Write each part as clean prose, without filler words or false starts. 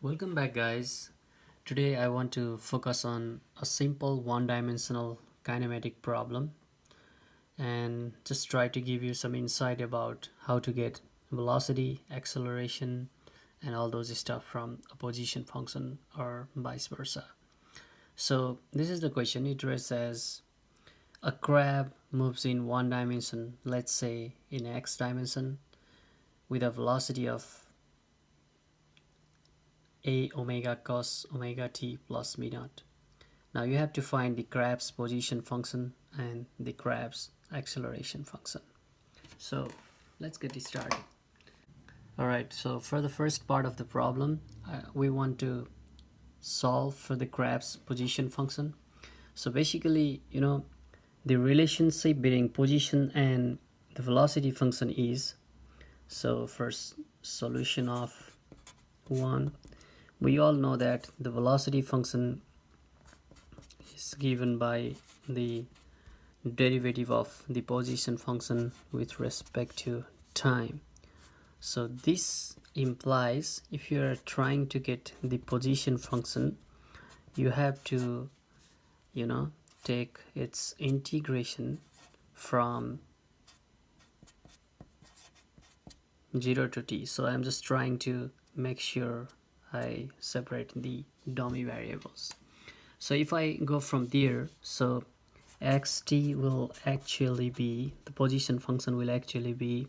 Welcome back, guys. Today I want to focus on a simple one-dimensional kinematic problem and just try to give you some insight about how to get velocity, acceleration, and all those stuff from a position function or vice versa. So this is the question. It reads as a crab moves in one dimension, let's say in x dimension, with a velocity of a omega cos omega t plus b naught. Now you have to find the crab's position function and the crab's acceleration function. So let's get started. Alright, so for the first part of the problem, we want to solve for the crab's position function. So basically, the relationship between position and the velocity function is, so first solution of 1, we all know that the velocity function is given by the derivative of the position function with respect to time. So this implies if you are trying to get the position function, you have to take its integration from 0 to t. So I'm just trying to make sure I separate the dummy variables. So if I go from there, so xt will actually be, the position function will actually be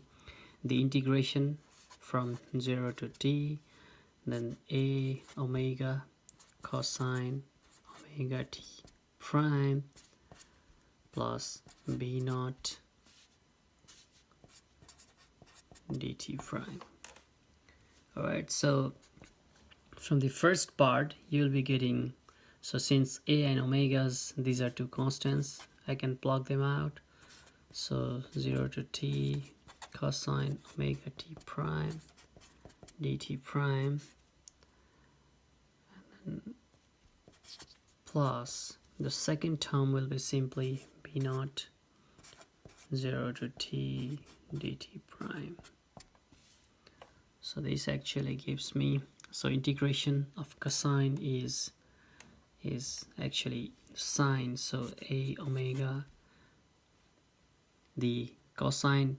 the integration from 0 to t, then a omega cosine omega t prime plus b naught dt prime. Alright, so from the first part you'll be getting, so since a and omegas, these are two constants, I can plug them out. So 0 to t cosine omega t prime dt prime, and then plus the second term will be simply b naught 0 to t dt prime. So this actually gives me, so integration of cosine is actually sine, so a omega, the cosine,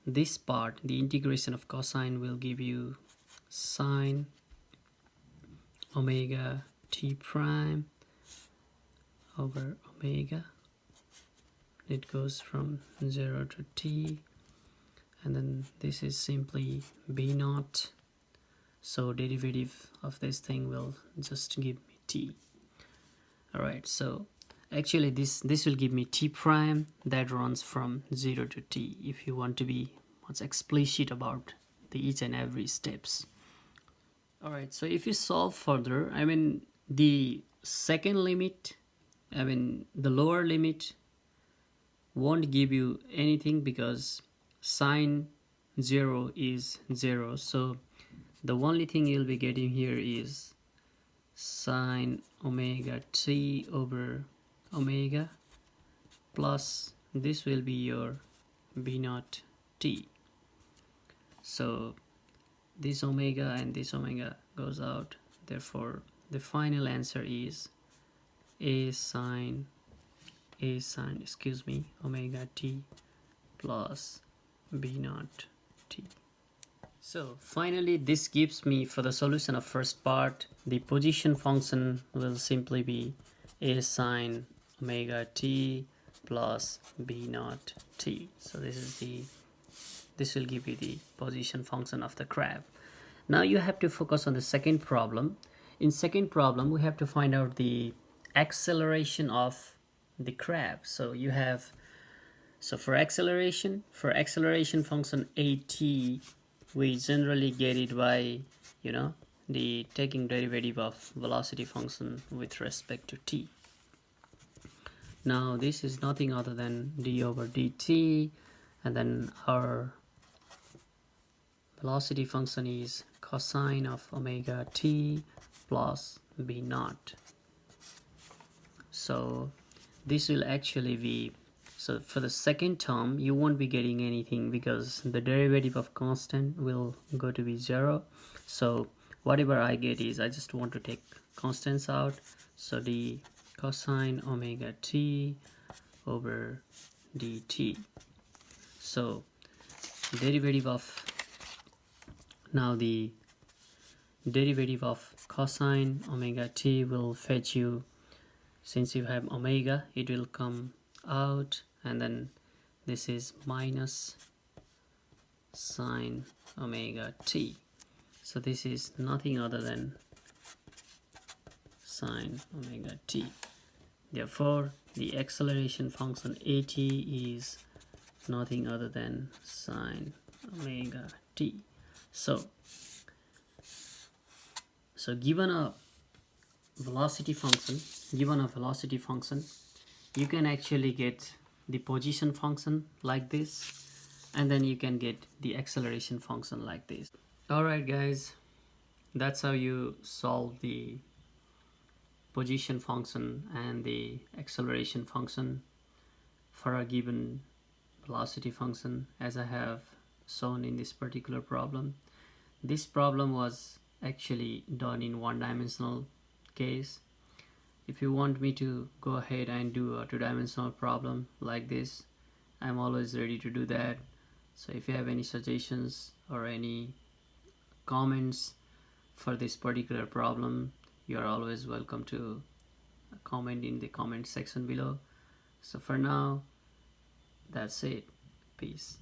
this part, the integration of cosine will give you sine omega t prime over omega. It goes from 0 to t, and then this is simply b naught, so derivative of this thing will just give me t. Alright, so actually this will give me t prime that runs from 0 to t, if you want to be much explicit about the each and every steps. Alright, so if you solve further, the second limit, the lower limit won't give you anything because sine 0 is 0. So the only thing you'll be getting here is sine omega t over omega plus this will be your b naught t. So this omega and this omega goes out, therefore the final answer is a sine omega t plus b naught t. So finally this gives me, for the solution of first part, the position function will simply be a sine omega t plus b naught t. So this will give you the position function of the crab. Now you have to focus on the second problem. In second problem we have to find out the acceleration of the crab. So you have, so for acceleration function at, we generally get it by the taking derivative of velocity function with respect to t. Now this is nothing other than d over dt, and then our velocity function is cosine of omega t plus b naught. So this will actually be, so for the second term you won't be getting anything because the derivative of constant will go to be 0. So whatever I get is, I just want to take constants out. So the cosine omega t over dt. So derivative of, now the derivative of cosine omega t will fetch you, since you have omega, it will come out, and then this is minus sine omega t. So this is nothing other than sine omega t. Therefore, the acceleration function at is nothing other than sine omega t. So given a velocity function, you can actually get the position function like this, and then you can get the acceleration function like this. Alright guys, that's how you solve the position function and the acceleration function for a given velocity function, as I have shown in this particular problem. This problem was actually done in one-dimensional case. If you want me to go ahead and do a two-dimensional problem like this, I'm always ready to do that. So if you have any suggestions or any comments for this particular problem, you are always welcome to comment in the comment section below. So for now, that's it. Peace.